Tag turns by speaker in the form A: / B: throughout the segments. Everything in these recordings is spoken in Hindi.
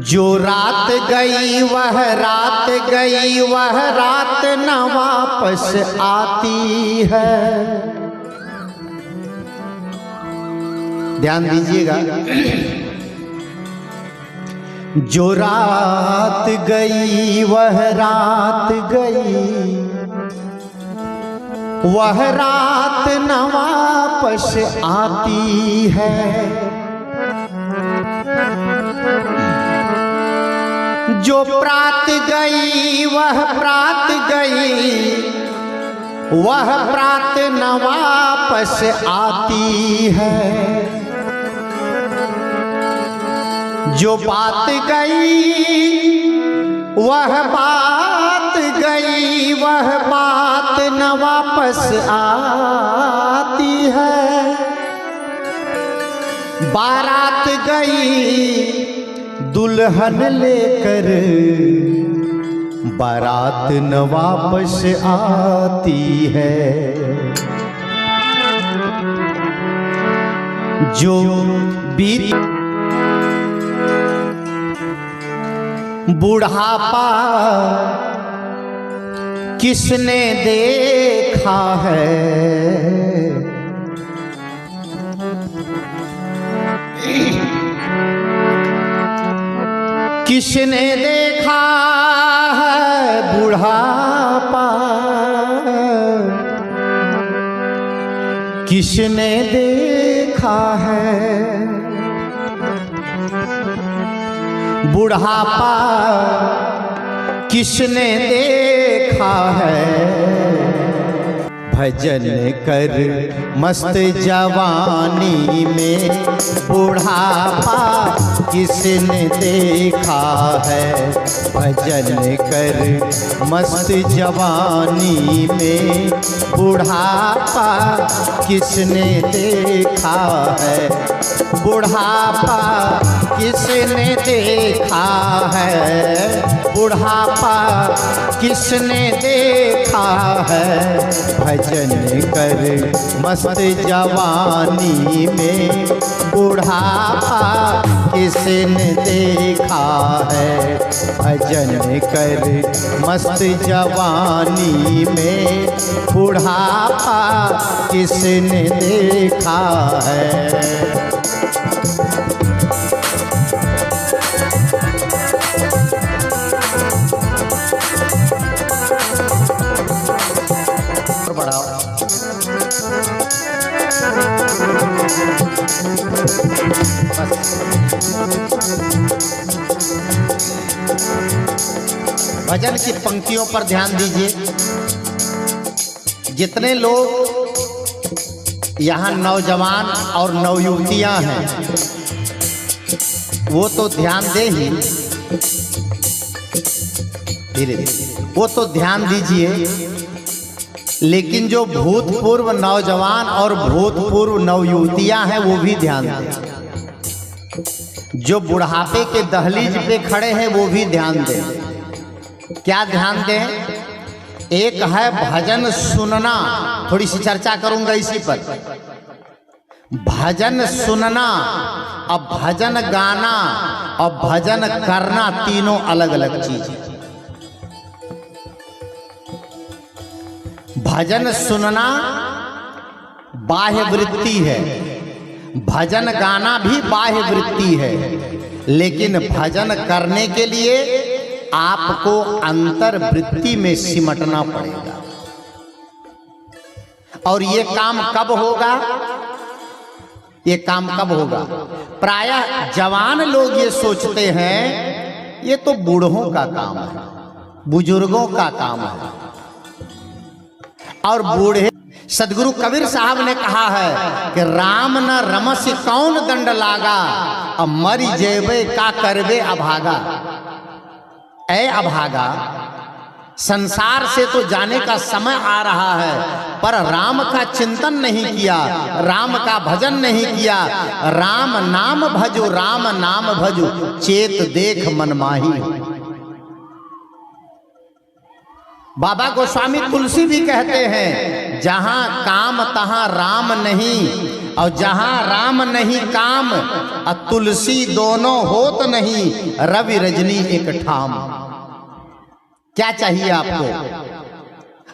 A: जो रात गई वह रात गई, वह रात न वापस आती है। ध्यान दीजिएगा, जो रात गई वह रात गई, वह रात न वापस आती है। जो प्रात गई वह प्रात गई, वह प्रात न वापस आती है। जो बात गई वह बात गई, वह बात न वापस आती है। बारात गई दुल्हन लेकर, बारात न वापस आती है। जो बीत बुढ़ापा किसने देखा है, किसने देखा है बुढ़ापा, किसने देखा है बुढ़ापा, किसने देखा है। भजन कर मस्त जवानी में बुढ़ापा किसने देखा है। भजन कर मस्त जवानी में बुढ़ापा किसने देखा है। बुढ़ापा किसने देखा है, बुढ़ापा किसने देखा है। भजन कर मस्त जवानी में बुढ़ापा किसने देखा है। भजन कर मस्त जवानी में बुढ़ापा किसने देखा है। भजन की पंक्तियों पर ध्यान दीजिए। जितने लोग यहाँ नौजवान और नवयुवतियां हैं वो तो ध्यान दे ही, धीरे धीरे वो तो ध्यान दीजिए। लेकिन जो भूतपूर्व नौजवान और भूतपूर्व नवयुवतियां हैं वो भी ध्यान दें। जो बुढ़ापे के दहलीज पे खड़े हैं वो भी ध्यान दें। क्या ध्यान दें? एक है भजन सुनना, थोड़ी सी चर्चा करूंगा इसी पर। भजन सुनना और भजन गाना और भजन करना तीनों अलग अलग चीज है। भजन सुनना बाह्य वृत्ति है, भजन गाना भी बाह्य वृत्ति है, लेकिन भजन करने के लिए आपको अंतर वृत्ति में सिमटना पड़ेगा। और ये काम कब होगा? ये काम कब होगा? प्रायः जवान लोग ये सोचते हैं ये तो बूढ़ों का काम है, बुजुर्गों का काम है। और बूढ़े, सदगुरु कबीर साहब ने कहा है कि राम न रमस कौन दंड लागा, अब मरी जेबे का करबे अभागा। ऐ अभागा, संसार से तो जाने का समय आ रहा है, पर राम का चिंतन नहीं किया, राम का भजन नहीं किया। राम नाम भजो, राम नाम भजो, चेत देख मन माही। बाबा गोस्वामी तुलसी भी कहते हैं, जहां काम तहां राम नहीं, और जहां राम नहीं काम और तुलसी दोनों होत नहीं, रवि रजनी एक ठाम। क्या चाहिए आपको?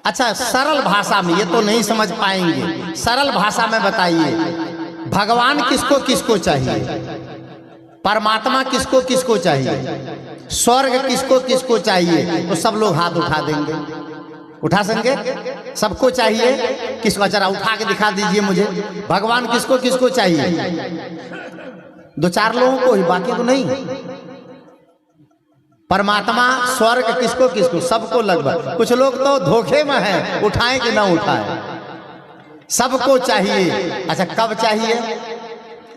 A: अच्छा, सरल भाषा में, ये तो नहीं समझ पाएंगे, सरल भाषा में बताइए, भगवान किसको किसको चाहिए? परमात्मा किसको किसको चाहिए? स्वर्ग किसको किसको चाहिए? तो सब लोग हाथ उठा देंगे। उठा सकेंगे? सबको चाहिए। किसको? जरा उठा के दिखा दीजिए मुझे, भगवान किसको किसको चाहिए? दो चार लोगों को ही, बाकी को नहीं। परमात्मा स्वर्ग किसको किसको? सबको लगभग। कुछ लोग तो धोखे में हैं, उठाएं कि ना उठाएं, सबको चाहिए। अच्छा, कब चाहिए?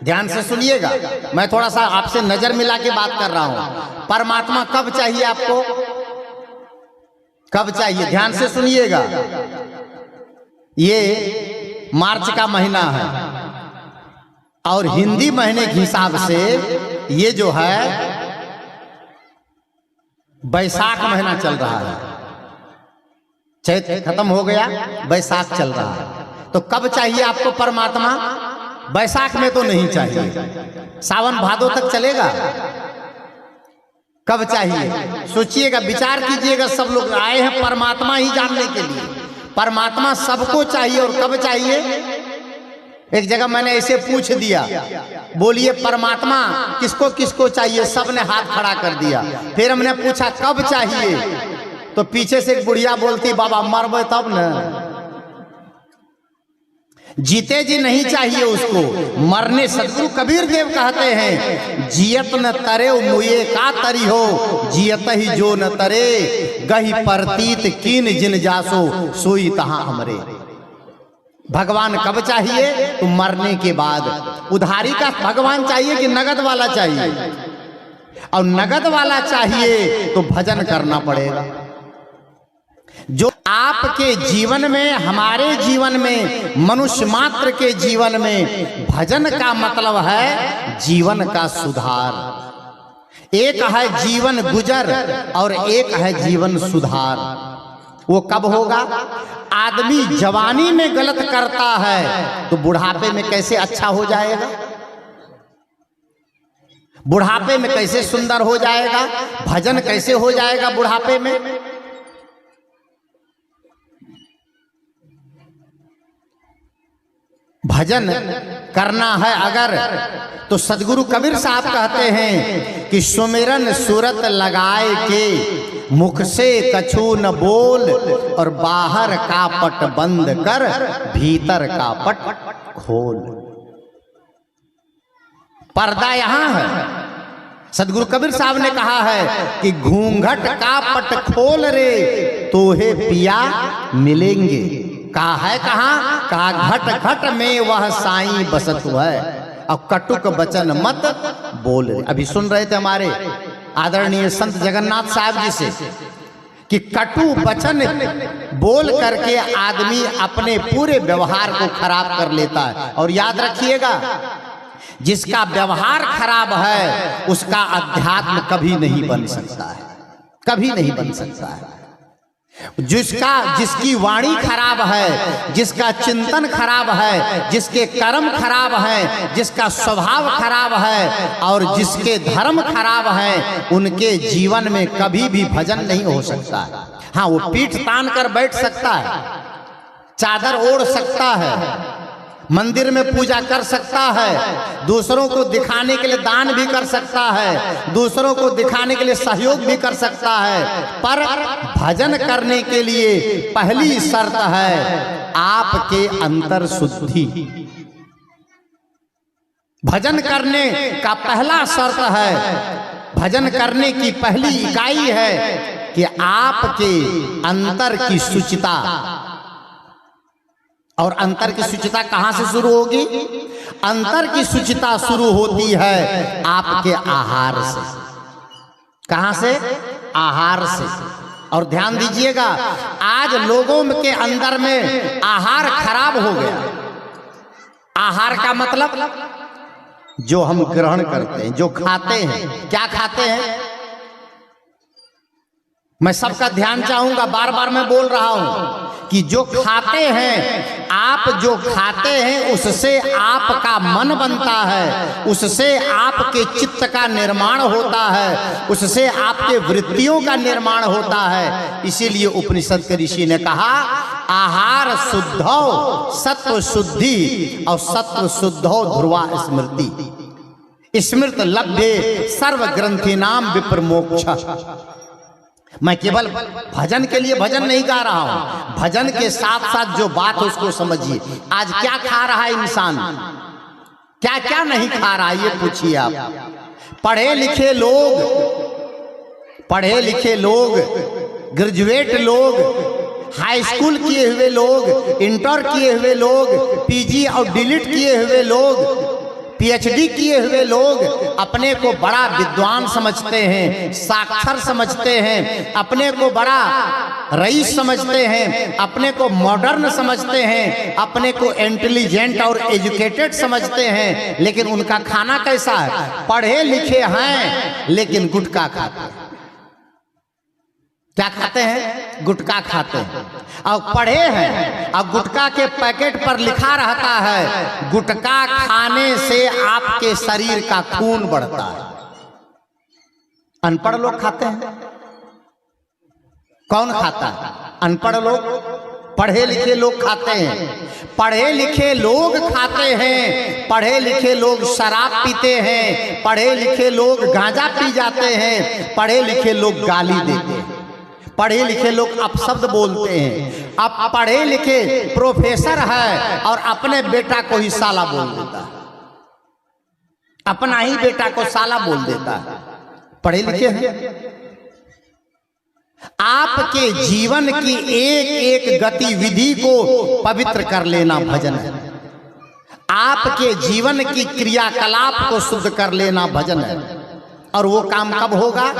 A: ध्यान से सुनिएगा, मैं थोड़ा सा आपसे नजर मिला के बात कर रहा हूं। परमात्मा कब चाहिए आपको? कब चाहिए? ध्यान से सुनिएगा। ये मार्च का महीना है और हिंदी महीने के हिसाब से ये जो है बैसाख महीना चल रहा है। चैत खत्म हो गया, बैसाख चल रहा है। तो कब चाहिए आपको परमात्मा? बैसाख में तो नहीं चाहिए, सावन भादो तक चलेगा। कब चाहिए? सोचिएगा, विचार कीजिएगा। सब लोग आए हैं परमात्मा ही जानने के लिए। परमात्मा सबको चाहिए। और कब चाहिए? एक जगह मैंने ऐसे पूछ दिया, बोलिए परमात्मा किसको किसको चाहिए? सबने हाथ खड़ा कर दिया। फिर हमने पूछा कब चाहिए? तो पीछे से एक बुढ़िया बोलती, बाबा मरबे तब न, जीते जी नहीं चाहिए उसको, मरने। सदगुरु कबीर देव कहते हैं, जियत न तरे मुए का तरी हो, जियत ही जो न तरे, गही परतीत कीन जिन जासो, सोई तहां हमरे। भगवान कब चाहिए? तो मरने के बाद। उधारी का भगवान चाहिए कि नगद वाला चाहिए? और नगद वाला चाहिए तो भजन करना पड़ेगा। जो आपके जीवन में, हमारे जीवन में, मनुष्य मात्र के जीवन में भजन का मतलब है जीवन का सुधार। एक है जीवन गुजर और एक है जीवन सुधार। वो कब होगा? आदमी जवानी में गलत करता है तो बुढ़ापे में कैसे अच्छा हो जाएगा? बुढ़ापे में कैसे सुंदर हो जाएगा? भजन कैसे हो जाएगा बुढ़ापे में? भजन करना है अगर, तो सदगुरु कबीर साहब कहते हैं कि सुमिरन सूरत लगाए के, मुख से कछु न बोल, और बाहर का पट बंद कर, भीतर का पट खोल। पर्दा यहां है। सदगुरु कबीर साहब ने कहा है कि घूंघट का पट खोल रे, तोहे पिया मिलेंगे। कहा है कहां? कहा घट घट में वह साईं बसत है, और कटुक वचन मत बोल। अभी सुन रहे थे हमारे आदरणीय संत जगन्नाथ साहब जी से कि कटु वचन बोल करके आदमी अपने पूरे व्यवहार को खराब कर लेता है। और याद रखिएगा, जिसका व्यवहार खराब है उसका अध्यात्म कभी नहीं बन सकता है, कभी नहीं बन सकता है। जिसकी वाणी खराब है, जिसका चिंतन खराब है, जिसके कर्म खराब हैं, जिसका स्वभाव खराब है और जिसके धर्म खराब हैं, उनके जीवन में कभी भी भजन नहीं हो सकता है। हाँ, वो पीठ तान कर बैठ सकता है, चादर ओढ़ सकता है, मंदिर में पूजा कर सकता है, दूसरों को दिखाने के लिए दान भी कर सकता है, दूसरों को दिखाने के लिए सहयोग भी कर सकता है, पर भजन करने के लिए पहली शर्त है आपके अंतर शुद्धि। भजन करने का पहला शर्त है, भजन करने की पहली इकाई है कि आपके अंतर की शुचिता। और अंतर की शुचिता कहां से शुरू होगी? अंतर की शुचिता शुरू होती है आपके आहार से। कहां से? आहार से। और ध्यान दीजिएगा, आज लोगों के अंदर में आहार खराब हो गया। आहार का मतलब जो हम ग्रहण करते हैं, जो खाते हैं। क्या खाते हैं? मैं सबका ध्यान चाहूंगा, बार बार मैं बोल रहा हूं कि जो खाते हैं, आप जो खाते हैं उससे आपका मन बनता है, उससे आपके चित्त का निर्माण होता है, उससे आपके वृत्तियों का निर्माण होता है। इसीलिए उपनिषद के ऋषि ने कहा आहार शुद्धौ सत्व शुद्धि और सत्व शुद्धौ ध्रुवा स्मृति स्मृत लभ्ये सर्व ग्रंथि नाम विप्र मोक्ष। मैं केवल भजन के लिए भजन नहीं गा रहा हूं, भजन के साथ साथ जो बात है उसको समझिए। आज क्या खा रहा है इंसान, क्या क्या नहीं खा रहा है, ये पूछिए आप। पढ़े लिखे लोग, ग्रेजुएट लोग, हाई स्कूल किए हुए लोग, इंटर किए हुए लोग, पीजी और डिलीट किए हुए लोग, पीएचडी किए हुए लोग अपने को बड़ा विद्वान समझते हैं, साक्षर समझते हैं, अपने को बड़ा रईस समझते हैं, अपने को मॉडर्न समझते हैं, अपने को इंटेलिजेंट और एजुकेटेड समझते हैं, लेकिन उनका खाना कैसा है? पढ़े लिखे हैं लेकिन गुटखा खाते हैं। क्या खाते हैं? गुटखा खाते हैं। और पढ़े हैं और गुटखा के पैकेट पर लिखा रहता है गुटखा खाने से आपके शरीर का खून बढ़ता है। अनपढ़ लोग खाते हैं। कौन खाता है? अनपढ़ लोग। पढ़े लिखे लोग खाते हैं। पढ़े लिखे लोग खाते हैं, पढ़े लिखे लोग शराब पीते हैं, पढ़े लिखे लोग गांजा पी जाते हैं, पढ़े लिखे लोग गाली देते हैं, पढ़े लिखे लोग अपशब्द बोलते हैं। अब पढ़े लिखे प्रोफेसर है और अपने बेटा को ही साला बोल देता है, अपना ही बेटा को साला बोल देता है। पढ़े लिखे हैं। आपके जीवन की एक एक गतिविधि को पवित्र कर लेना भजन है। आपके जीवन की क्रियाकलाप को शुद्ध कर लेना भजन है। और वो काम कब होगा?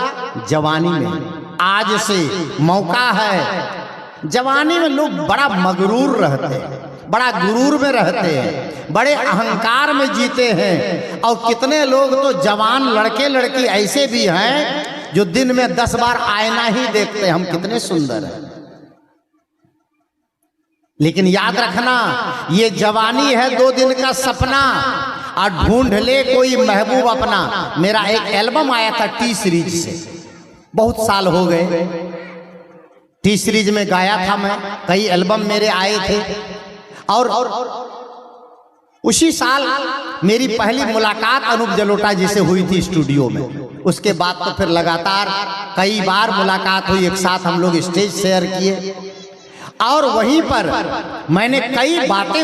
A: जवानी में। आज से मौका है। जवानी में लोग बड़ा मगरूर रहते हैं, बड़ा गुरूर में रहते हैं, बड़े अहंकार में जीते हैं। और कितने लोग तो जवान लड़के लड़की ऐसे भी हैं जो दिन में 10 बार आईना ही देखते हैं, हम कितने सुंदर हैं। लेकिन याद रखना, ये जवानी है 2 दिन का सपना, और ढूंढ ले कोई महबूब अपना। मेरा एक एल्बम आया था टी सीरीज से, बहुत साल हो गए। टी सीरीज में गाया था मैं, कई एल्बम मेरे आए थे। और उसी साल मेरी पहली मुलाकात अनूप जलोटा जी से हुई थी स्टूडियो में। उसके बाद तो फिर लगातार कई बार मुलाकात हुई, एक साथ हम लोग स्टेज शेयर किए। और वहीं पर मैंने कई बातें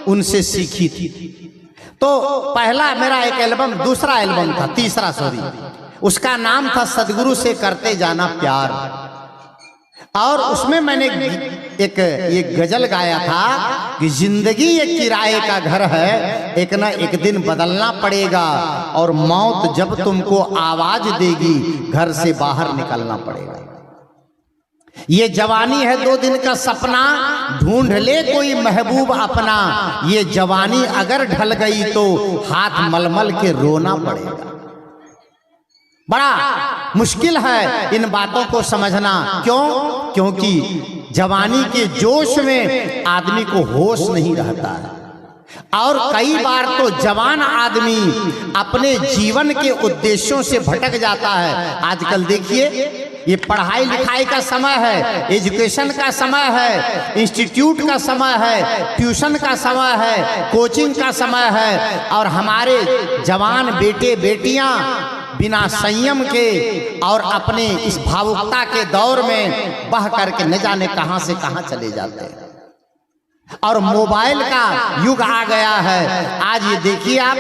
A: उनसे सीखी थी। तो पहला मेरा एक एल्बम, दूसरा एल्बम था, तीसरा सॉरी, उसका नाम था सदगुरु से करते जाना प्यार। और उसमें मैंने एक गजल गाया था कि जिंदगी एक किराए का घर है, एक ना एक दिन बदलना पड़ेगा, और मौत जब तुमको आवाज देगी घर से बाहर निकलना पड़ेगा। ये जवानी है 2 दिन का सपना, ढूंढ ले कोई महबूब अपना। ये जवानी अगर ढल गई तो हाथ मलमल के रोना पड़ेगा। बड़ा मुश्किल है इन बातों को समझना। क्यों? क्योंकि जवानी के जोश में आदमी को होश नहीं रहता है। और कई बार तो जवान आदमी अपने जीवन के उद्देश्यों से भटक जाता है। आजकल देखिए, ये पढ़ाई लिखाई का समय है, एजुकेशन का समय है, इंस्टीट्यूट का समय है, ट्यूशन का समय है, कोचिंग का समय है। और हमारे जवान बेटे बेटियां बिना संयम के और अपने इस भावुकता के दौर में बह करके न जाने कहां से कहां चले जाते हैं। और मोबाइल का युग आ गया है। आज ये देखिए आप,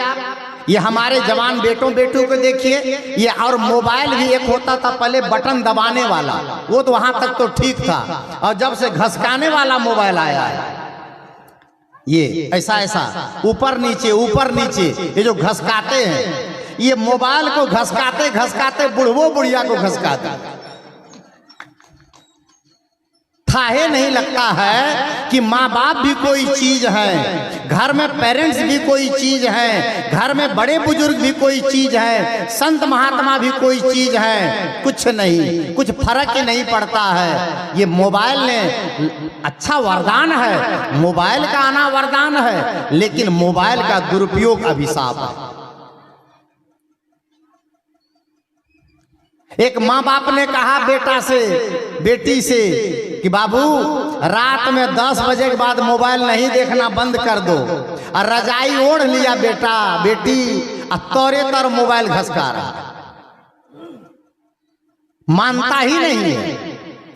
A: ये हमारे जवान बेटों बेटों को देखिए, ये और मोबाइल भी एक होता था पहले बटन दबाने वाला, वो तो वहां तक तो ठीक था। और जब से घसकाने वाला मोबाइल आया है, ये ऐसा ऊपर नीचे ये जो घसकाते हैं, ये मोबाइल को घसकाते घसकाते बुढ़वो बुढ़िया को घसकाते। थाहे नहीं लगता है कि माँ बाप भी कोई चीज है, घर में पेरेंट्स भी कोई चीज है, घर में बड़े बुजुर्ग भी कोई चीज है, संत महात्मा भी कोई चीज है। कुछ नहीं, कुछ फर्क ही नहीं पड़ता है। ये मोबाइल ने अच्छा वरदान है, मोबाइल का आना वरदान है, लेकिन मोबाइल का दुरुपयोग अभिशाप है। एक माँ बाप ने कहा बेटा से, बेटी से कि बाबू रात में 10 बजे के बाद मोबाइल नहीं देखना बंद कर दो। और रजाई ओढ़ लिया बेटा बेटी, और तौरे तर मोबाइल घसका रहा, मानता ही नहीं है।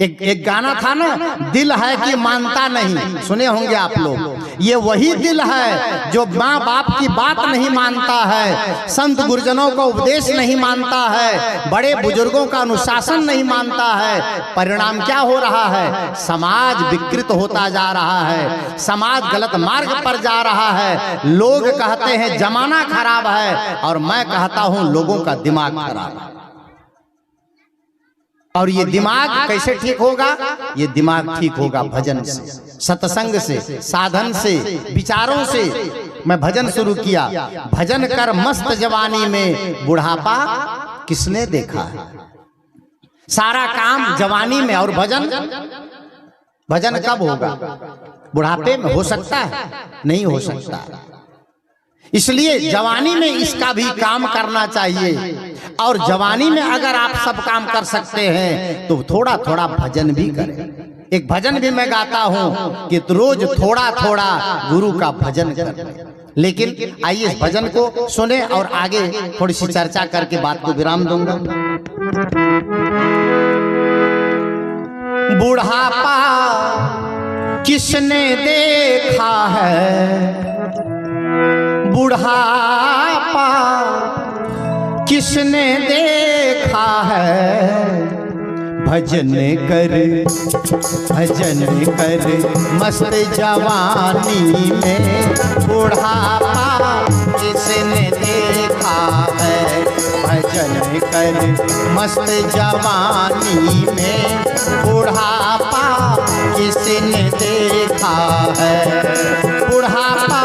A: एक गाना था ना, दिल है कि मानता नहीं, सुने होंगे आप लोग। ये वही दिल है जो माँ बाप की बात नहीं मानता है, संत गुरुजनों का उपदेश नहीं मानता है, बड़े बुजुर्गों का अनुशासन नहीं मानता है। परिणाम क्या हो रहा है? समाज विकृत होता जा रहा है, समाज गलत मार्ग पर जा रहा है। लोग कहते हैं जमाना खराब है, और मैं कहता हूं लोगों का दिमाग खराब है। और ये दिमाग कैसे ठीक होगा? ये दिमाग ठीक होगा भजन से, सत्संग से, साधन से, विचारों से। मैं भजन शुरू किया, भजन कर मस्त जवानी में बुढ़ापा किसने देखा है। सारा काम जवानी में, और भजन भजन कब होगा? बुढ़ापे में हो सकता है? नहीं हो सकता। इसलिए जवानी में इसका भी काम करना चाहिए। और जवानी में अगर आप सब काम कर सकते हैं तो थोड़ा थोड़ा भजन भी करें। एक भजन भी मैं गाता हूं कि रोज थोड़ा थोड़ा गुरु का भजन करें। लेकिन आइए इस भजन को सुने और आगे थोड़ी सी चर्चा करके बात को विराम दूंगा। बुढ़ापा किसने देखा है, बुढ़ापा किसने देखा है। भजन कर मस्त जवानी में बुढ़ापा किसने देखा है। भजन कर मस्त जवानी में बुढ़ापा किसने देखा है। बुढ़ापा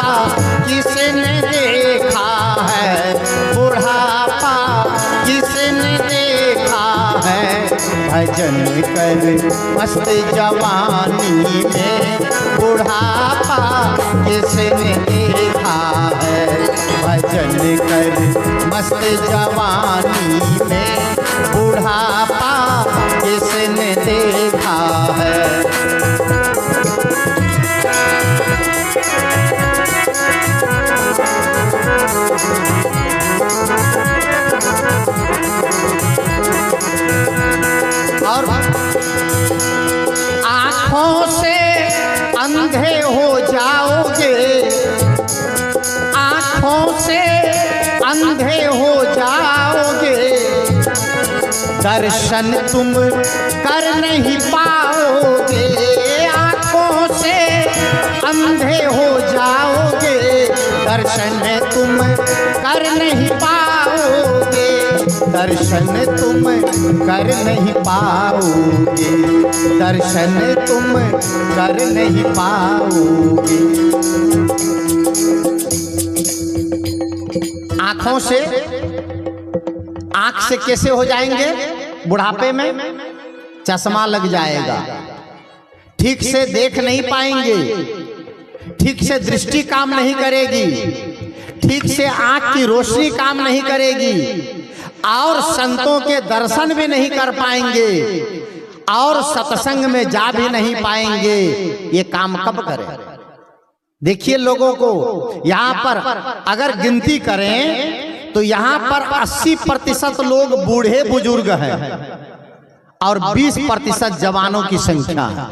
A: किसने देखा है, बुढ़ापा किसने देखा है। भजन कर मस्त जवानी में बुढ़ापा किसने देखा है। भजन कर मस्त जवानी में बुढ़ापा किसने देखा है। और आँखों से अंधे हो जाओगे, आँखों से अंधे हो जाओगे। दर्शन तुम कर नहीं पाओगे, आँखों से अंधे हो जाओगे। दर्शन तुम कर नहीं पाओगे, दर्शन तुम कर नहीं पाओगे, दर्शन तुम कर नहीं पाओगे। आंखों से, आंख से कैसे हो जाएंगे? बुढ़ापे में चश्मा लग जाएगा, ठीक से देख नहीं पाएंगे, ठीक से दृष्टि काम नहीं करेगी, ठीक से आंख की रोशनी काम नहीं करेगी, और संतों के दर्शन भी नहीं कर पाएंगे, और सत्संग में जा भी नहीं पाएंगे। ये काम कब करें? देखिए लोगों को यहाँ पर अगर गिनती करें तो यहाँ पर 80% लोग बूढ़े बुजुर्ग हैं और 20% जवानों की संख्या है।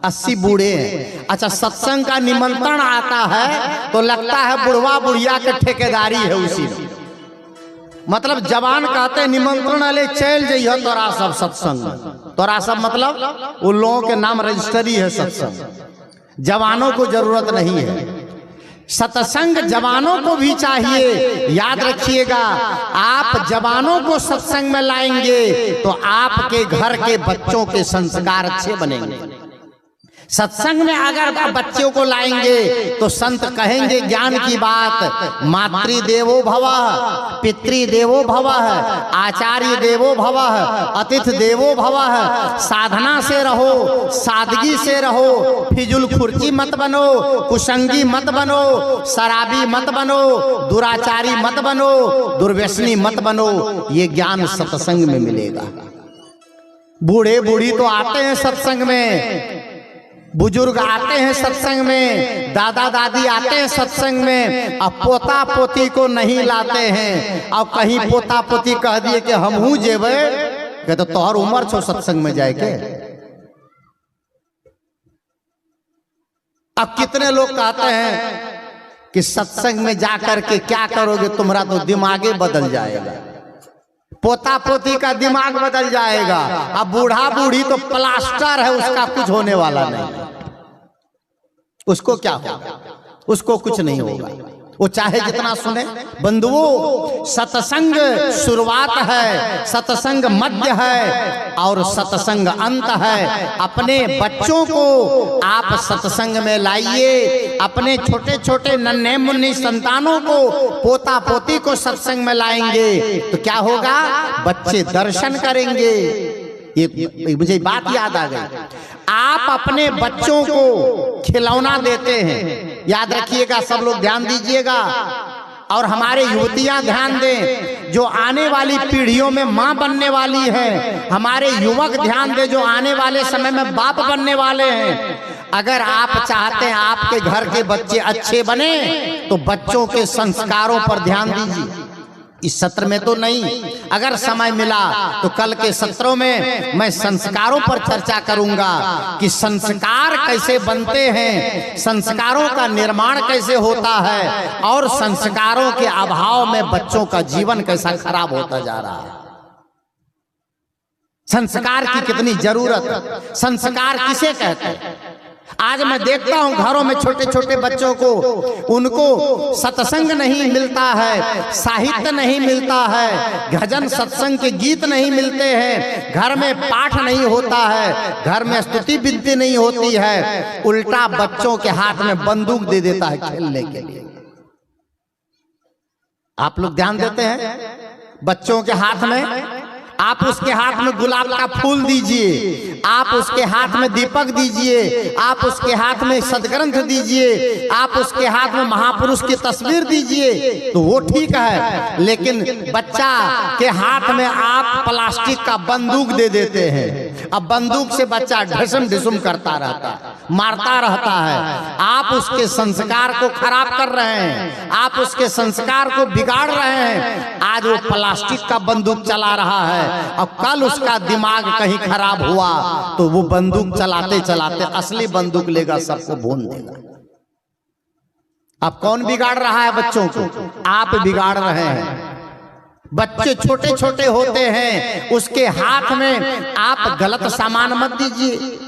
A: 80 बूढ़े हैं। अच्छा, सत्संग का निमंत्रण आता है तो लगता है बुढ़वा बुढ़िया के ठेकेदारी है उसी में। मतलब जवान कहते निमंत्रण ले चल जाइए तोरा सब सत्संग, तोरा सब मतलब उन लोगों के नाम रजिस्ट्री है सत्संग। जवानों को जरूरत नहीं है सत्संग, जवानों को भी चाहिए। याद रखिएगा, आप जवानों को सत्संग में लाएंगे तो आपके घर के बच्चों के संस्कार अच्छे बनेंगे। सत्संग में अगर बच्चों को लाएंगे तो संत कहेंगे ज्ञान की बात। मातृदेवो भवः, पितृदेवो भवः, आचार्य देवो भवः, अतिथि देवो भवः। साधना से रहो, सादगी से रहो, फिजुल खुर्ची मत बनो, कुसंगी मत बनो, शराबी मत बनो, दुराचारी मत बनो, दुर्व्यसनी मत बनो। ये ज्ञान सत्संग में मिलेगा। बूढ़े बूढ़ी तो आते हैं सत्संग में, बुजुर्ग आते हैं सत्संग में, दादा दादी आते हैं सत्संग में। अब पोता पोती को नहीं लाते हैं। अब कहीं पोता पोती कह दिए कि हम हूं जेबे, कहते तो तोहर उम्र छो सत्संग में जाए के। अब कितने लोग कहते हैं कि सत्संग में जाकर के क्या करोगे, तुम्हारा तो दिमागे बदल जाएगा, पोता पोती का दिमाग बदल जाएगा। अब बूढ़ा बूढ़ी तो प्लास्टर है, उसका कुछ होने वाला नहीं। उसको क्या होगा? उसको कुछ नहीं होगा, वो चाहे जितना सुने। बंधुओं, सत्संग शुरुआत है, सत्संग मध्य है और सत्संग अंत है। अपने बच्चों को आप सत्संग में लाइए, अपने छोटे छोटे नन्हे मुन्नी संतानों को, पोता पोती को सत्संग में लाएंगे तो क्या होगा? बच्चे दर्शन करेंगे। ये मुझे बात याद आ गई। आप अपने बच्चों को खिलौना देते हैं, याद रखिएगा, सब लोग ध्यान दीजिएगा। और हमारे युवतियां ध्यान दें जो आने वाली पीढ़ियों में मां बनने वाली है। हमारे युवक ध्यान दें जो आने वाले समय में बाप बनने वाले हैं। अगर आप चाहते हैं आपके घर के बच्चे अच्छे बने तो बच्चों के संस्कारों पर ध्यान दीजिए। इस सत्र में तो नहीं, अगर समय मिला तो कल के सत्रों में मैं संस्कारों पर चर्चा करूंगा कि संस्कार कैसे बनते हैं, संस्कारों का निर्माण कैसे होता है और संस्कारों के अभाव में बच्चों का जीवन कैसा खराब होता जा रहा है। संस्कार की कितनी जरूरत, संस्कार किसे कहते हैं? आज मैं देखता हूं घरों में छोटे छोटे बच्चों को, उनको सत्संग नहीं मिलता है, साहित्य नहीं मिलता है, भजन सत्संग के गीत नहीं मिलते हैं, घर में पाठ नहीं होता है, घर में स्तुति विनती नहीं होती है। उल्टा बच्चों के हाथ में बंदूक दे देता है खेलने के लिए। आप लोग ध्यान देते हैं? बच्चों के हाथ में, आप उसके हाथ में गुलाब का फूल दीजिए, आप उसके हाथ में दीपक दीजिए, आप उसके हाथ में सदग्रंथ दीजिए, आप उसके हाथ में महापुरुष की तस्वीर दीजिए तो वो ठीक है। लेकिन बच्चा के हाथ में आप प्लास्टिक का बंदूक दे देते हैं। अब बंदूक से बच्चा ढसम ढिसुम करता रहता है, मारता रहता है। आप उसके संस्कार को खराब कर रहे हैं, आप उसके संस्कार को बिगाड़ रहे हैं। आज वो प्लास्टिक का बंदूक चला रहा है, अब कल उसका दिमाग कहीं खराब हुआ तो वो बंदूक चलाते चलाते असली बंदूक लेगा, सबको भून देगा। अब कौन बिगाड़ रहा है बच्चों को? आप बिगाड़ रहे हैं। बच्चे छोटे छोटे होते हैं, उसके हाथ में आप गलत सामान मत दीजिए।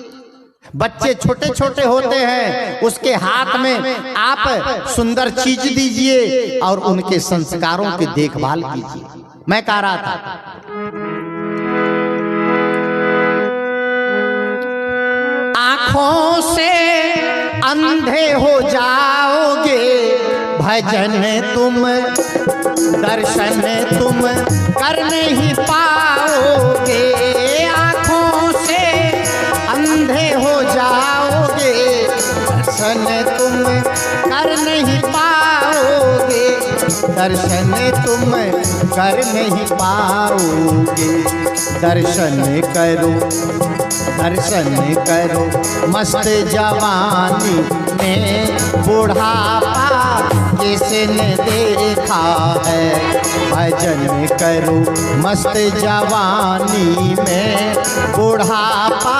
A: बच्चे छोटे छोटे होते हैं, उसके हाथ में आप सुंदर चीज दीजिए और उनके संस्कारों की देखभाल कीजिए। मैं कह रहा था आंखों से अंधे हो जाओगे, भजन तुम दर्शन तुम कर नहीं पाओगे। आंखों से अंधे हो जाओगे, दर्शन तुम कर नहीं पाओगे, दर्शन तुम कर नहीं पाओगे। दर्शन करो, दर्शन करो, मस्त जवानी में बुढ़ापा किसने देखा है। भजन करो मस्त जवानी में बुढ़ापा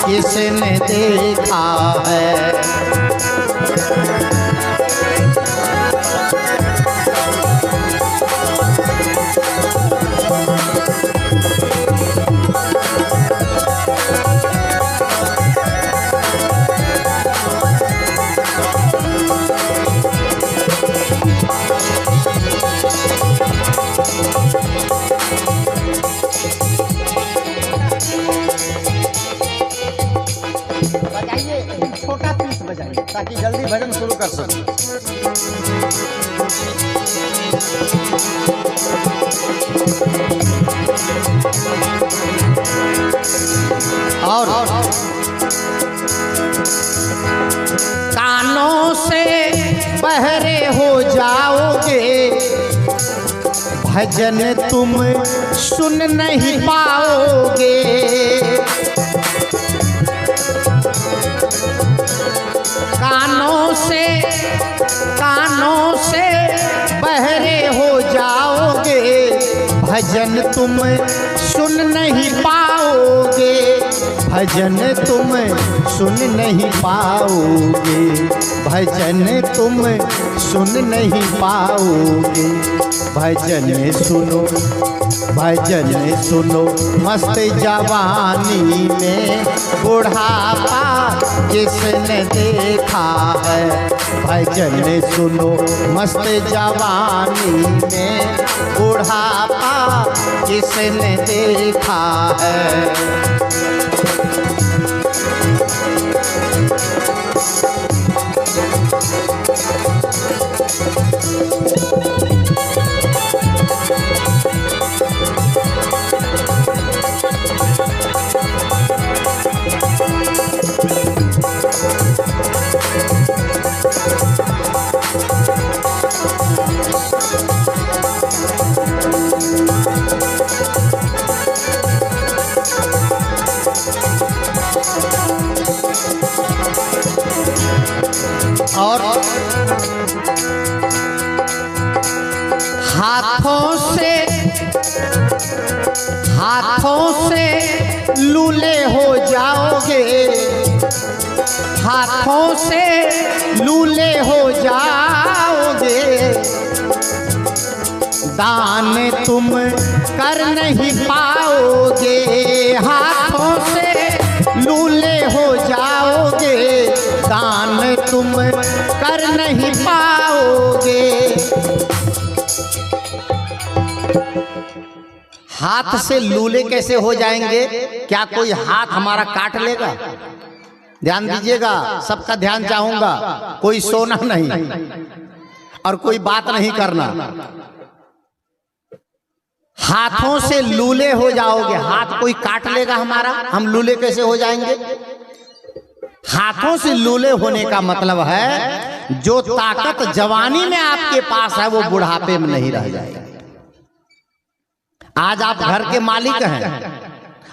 A: किसने देखा है।
B: मैडम शुरू कर सकते।
A: और कानों से बहरे हो जाओगे, भजन तुम सुन नहीं पाओगे। कानों से बहरे हो जाओगे, भजन तुम सुन नहीं पाओगे। भजन तुम सुन नहीं पाओगे, भजन तुम सुन नहीं पाओगे। भजन सुनो मस्त जवानी में, बुढ़ापा किसने देखा है। भजन सुनो मस्त जवानी में, बुढ़ापा किसने देखा है। और हाथों से लूले हो जाओगे, हाथों से लूले हो जाओगे। दान तुम कर नहीं पाओगे, हाथों से लूले हो जाओगे। दान तुम कर नहीं पाओगे। हाथ से लूले कैसे हो जाएंगे? क्या कोई हाथ हमारा काट लेगा? ध्यान दीजिएगा, सबका ध्यान चाहूंगा। कोई सोना नहीं और कोई बात नहीं करना। हाथों से लूले हो जाओगे, हाथ कोई काट लेगा हमारा, हम लूले कैसे हो जाएंगे? हाथों से लूले होने का मतलब है जो ताकत जवानी में आपके पास है वो बुढ़ापे में नहीं रह जाएगी। आज आप घर के मालिक हैं,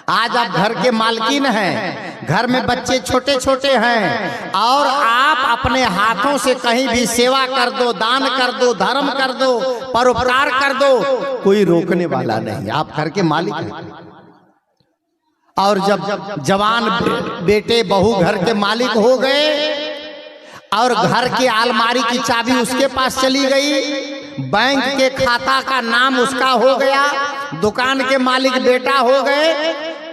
A: आज आप घर के मालकिन हैं, घर में बच्चे छोटे छोटे हैं और आप अपने हाथों से कहीं भी सेवा कर दो, दान कर दो, धर्म कर दो, परोपकार कर दो, कोई रोकने वाला नहीं। आप घर के मालिक हैं। और जब जवान बेटे बहू घर के मालिक हो गए और घर की अलमारी की चाबी उसके पास चली गई, बैंक के खाता का नाम उसका हो गया, दुकान के मालिक बेटा हो गए,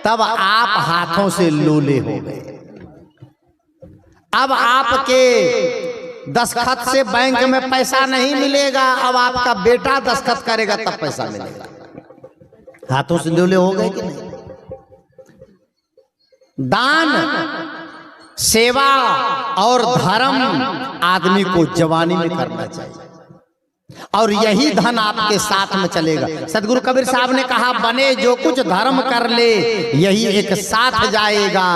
A: तब आप हाथों से लूले हो गए। अब आपके दस्तखत से बैंक में पैसा नहीं मिलेगा, अब आपका बेटा दस्तखत करेगा तब पैसा मिलेगा। हाथों से लूले हो गए कि नहीं? दान, सेवा और धर्म आदमी को जवानी में करना चाहिए और यही धन आपके साथ में चलेगा। सदगुरु कबीर साहब ने कहा, बने जो कुछ धर्म कर ले यही एक साथ जाएगा,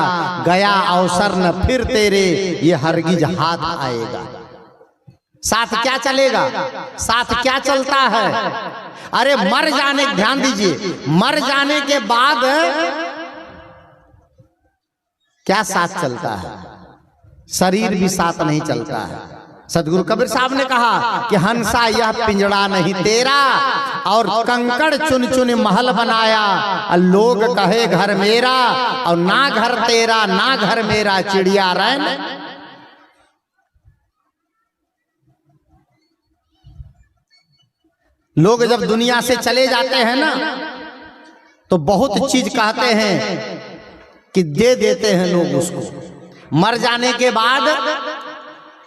A: गया अवसर न फिर तेरे ये हरगिज हाथ आएगा। साथ क्या चलेगा? साथ क्या चलता है? अरे मर जाने, ध्यान दीजिए, मर जाने के बाद क्या साथ चलता है? शरीर भी साथ नहीं चलता है। सदगुरु कबीर साहब ने कहा कि हंसा यह पिंजड़ा नहीं तेरा, और कंकड़ चुन चुन महल बनाया, लोग कहे घर मेरा, और ना घर तेरा ना घर मेरा चिड़िया रैन। लोग जब दुनिया से चले जाते हैं ना तो बहुत चीज कहते हैं कि दे देते हैं लोग उसको। मर जाने के बाद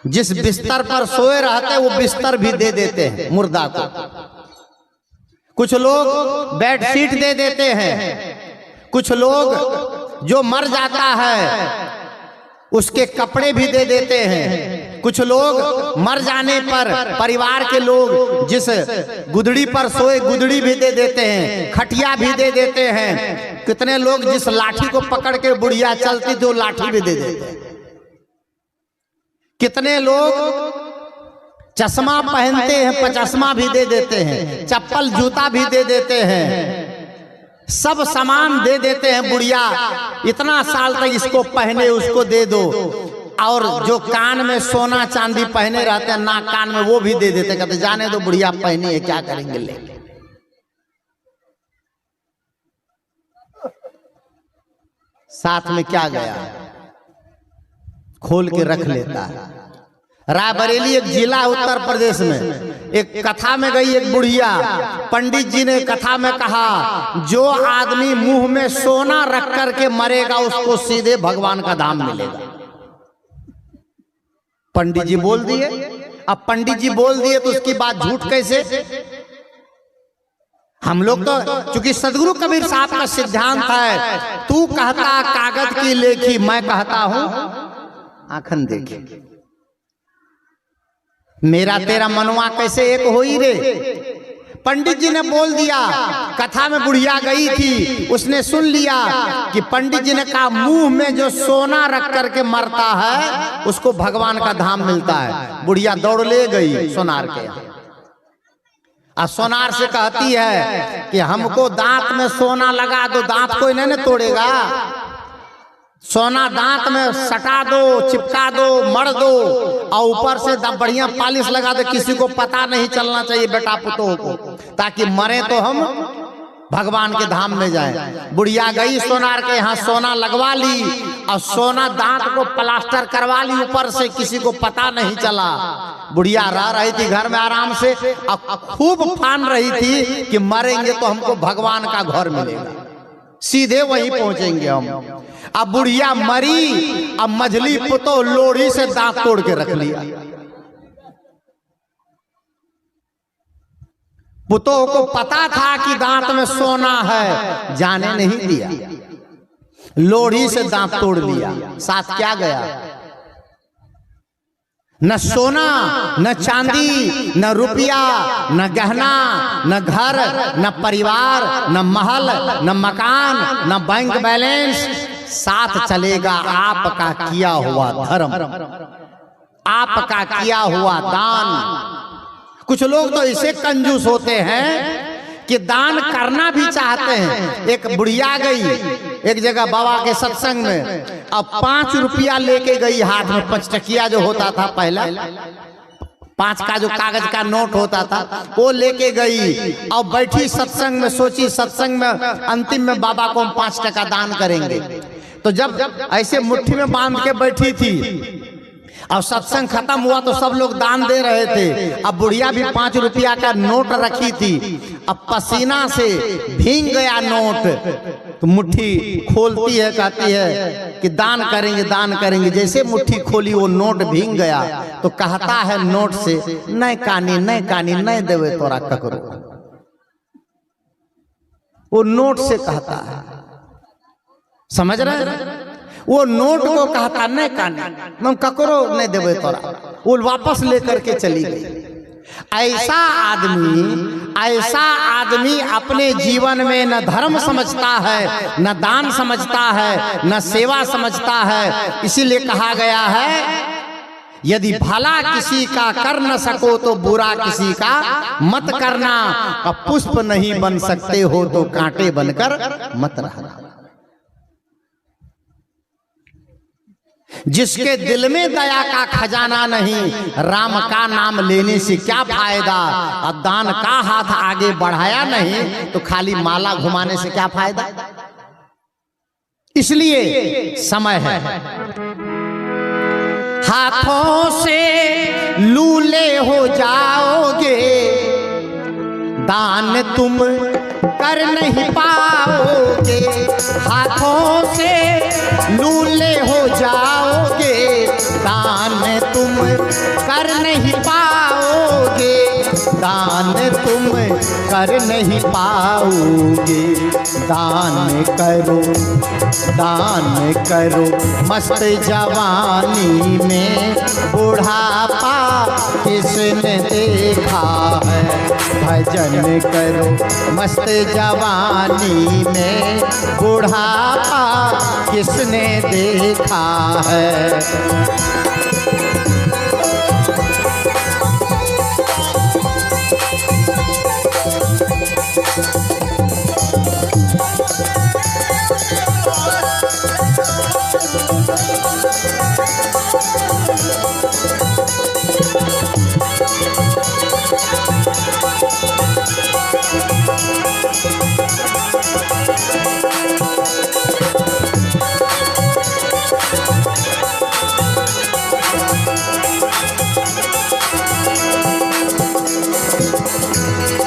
A: जिस बिस्तर पर सोए रहते वो बिस्तर भी दे देते हैं मुर्दा को। कुछ लोग बेडशीट दे देते हैं, कुछ लोग जो मर जाता है उसके कपड़े भी दे देते हैं, कुछ लोग मर जाने पर परिवार के लोग जिस गुदड़ी पर सोए गुदड़ी भी दे देते हैं, खटिया भी दे देते हैं। कितने लोग जिस लाठी को पकड़ के बुढ़िया चलती थी वो लाठी भी दे देते हैं। कितने लोग चश्मा पहनते हैं, चश्मा भी दे देते हैं, चप्पल जूता भी दे देते हैं, सब सामान दे देते हैं। बुढ़िया इतना साल तक इसको पहने, उसको दे दो। और जो कान में सोना चांदी पहने रहते हैं नाक कान में, वो भी दे देते, कहते जाने दो बुढ़िया पहनी है, क्या करेंगे लेके। साथ में क्या गया, खोल के रख लेता है। रायबरेली एक जिला उत्तर प्रदेश में, एक कथा में गई एक बुढ़िया। पंडित जी ने कथा में कहा, जो आदमी मुंह में सोना रख करके मरेगा उसको सीधे भगवान का धाम मिलेगा। पंडित जी बोल दिए। अब पंडित जी बोल दिए तो उसकी बात झूठ कैसे? हम लोग तो चूंकि सदगुरु कबीर साहब का सिद्धांत है, तू कहता कागज की लेखी, मैं कहता हूं आंखन देखी। मेरा तेरा मनवा कैसे एक हो ही रे। पंडित जी ने बोल दिया। कथा में बुढ़िया गई थी, उसने सुन लिया कि पंडित जी ने कहा मुंह में जो सोना रख करके मरता है उसको भगवान का धाम मिलता है। बुढ़िया दौड़ ले गई सोनार के यहाँ। और सोनार से कहती है कि हमको दांत में सोना लगा दो, दांत कोई नहीं तोड़ेगा, सोना दांत में सटा दो, चिपका दो, मर दो, और ऊपर से बढ़िया पॉलिश लगा दो, किसी को पता नहीं चलना चाहिए बेटा पुतों को, ताकि मरे तो हम भगवान के धाम में जाए। बुढ़िया गई सोनार के यहाँ, सोना लगवा ली और सोना दांत को प्लास्टर करवा ली ऊपर से, किसी को पता नहीं चला। बुढ़िया रह रही थी घर में आराम से और खूब फान रही थी कि मरेंगे तो हमको भगवान का घर मिलेगा, सीधे वहीं पहुंचेंगे हम। अब बुढ़िया मरी, अब मझली पुतो लोढ़ी से दांत तोड़ के रख लिया। पुतो को पता था कि दांत में सोना है, जाने नहीं दिया, लोढ़ी से दांत तोड़ लिया। साथ क्या गया? न सोना, न चांदी, न रुपया, न गहना, न घर, न परिवार, न महल, न मकान, न बैंक बैलेंस। साथ चलेगा आपका किया हुआ धर्म, आपका किया हुआ दान। कुछ लोग तो ऐसे कंजूस होते हैं कि दान करना भी चाहते हैं। एक बुढ़िया गई एक जगह बाबा के सत्संग में, अब 5 रुपया लेके गई हाथ में, 5 टकिया जो होता था पहला, 5 का जो कागज का नोट होता था वो लेके गई और बैठी सत्संग में। सोची सत्संग में अंतिम में बाबा को हम 5 टका दान करेंगे। तो जब ऐसे मुट्ठी में बांध के बैठी थी और सत्संग खत्म हुआ तो सब लोग दान दे रहे थे। अब बुढ़िया भी 5 रुपया का नोट रखी थी, अब पसीना से भीग गया नोट, तो मुट्ठी खोलती है, कहती है कि दान करेंगे दान करेंगे। जैसे मुट्ठी खोली वो नोट भीग गया तो कहता है नोट से, नहीं कानी नहीं कानी नहीं देवे तोरा ककरो। वो नोट से कहता है, समझ रहे? वो नोट को कहता नहीं कानी, हम ककरो नहीं देवे तोरा। वो वापस लेकर के चली गई। ऐसा आदमी अपने जीवन में न धर्म समझता है, न दान समझता है, न सेवा समझता है। इसीलिए कहा गया है, यदि भला किसी का कर न सको तो बुरा किसी का मत करना। अब पुष्प नहीं बन सकते हो तो कांटे बनकर मत रहना। जिसके दिल में दया का खजाना नहीं, राम का नाम लेने से क्या फायदा। और दान का हाथ आगे बढ़ाया नहीं तो खाली माला घुमाने से क्या फायदा। इसलिए समय है, हाथों से लूले हो जाओगे, दान तुम कर नहीं पाओगे। हाथों से लूले हो जाओगे, दान तुम कर नहीं पाओगे। दान तुम कर नहीं पाओगे। दान करो मस्त जवानी में, बुढ़ापा किसने देखा है। भजन करो मस्त जवानी में, बुढ़ापा किसने देखा है।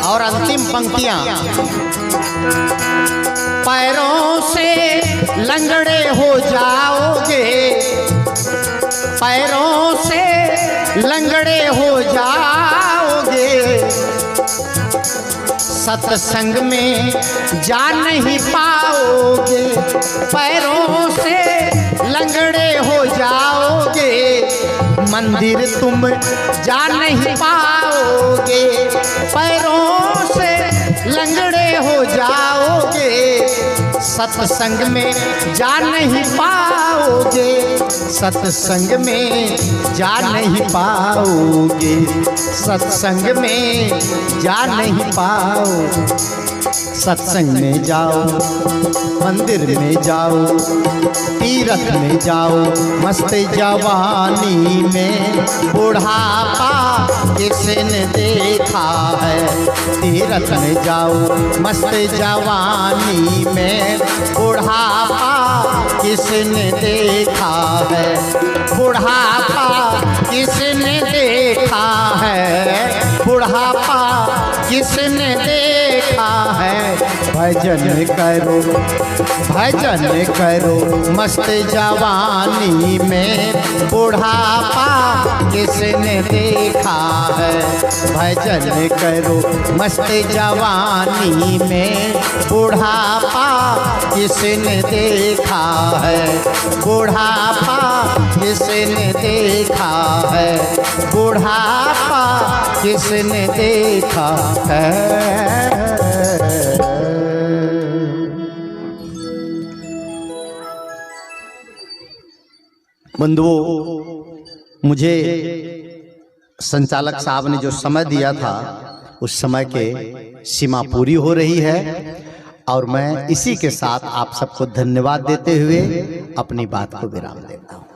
A: और अंतिम पंक्तियां, पैरों से लंगड़े हो जाओगे, पैरों से लंगड़े हो जाओगे। सत्संग में जा नहीं पाओगे, पैरों से लंगड़े हो जाओगे। मंदिर तुम जा नहीं पाओगे, पैरों से लंगड़े हो जाओगे। सत्संग में जा नहीं पाओगे, सत्संग में जा नहीं पाओगे, सत्संग में जा नहीं पाओगे। सत्संग में जाओ, मंदिर में जाओ, तीर्थ में जाओ, मस्त जवानी में, बुढ़ापा किसने देखा है। तीर्थ में जाओ मस्त जवानी में, बुढ़ापा किसने देखा है। बुढ़ापा किसने देखा है, बुढ़ापा किसने देखा है। भजन करो मस्त जवानी में, बुढ़ापा किसने देखा है। भजन करो मस्त जवानी में, बुढ़ापा किसने देखा है। बुढ़ापा किसने देखा है, बुढ़ापा किसने देखा है। बंधुओं, मुझे संचालक साहब ने जो समय दिया था, उस समय के सीमा पूरी हो रही है और मैं इसी के साथ आप सबको धन्यवाद देते हुए अपनी बात को विराम देता हूँ।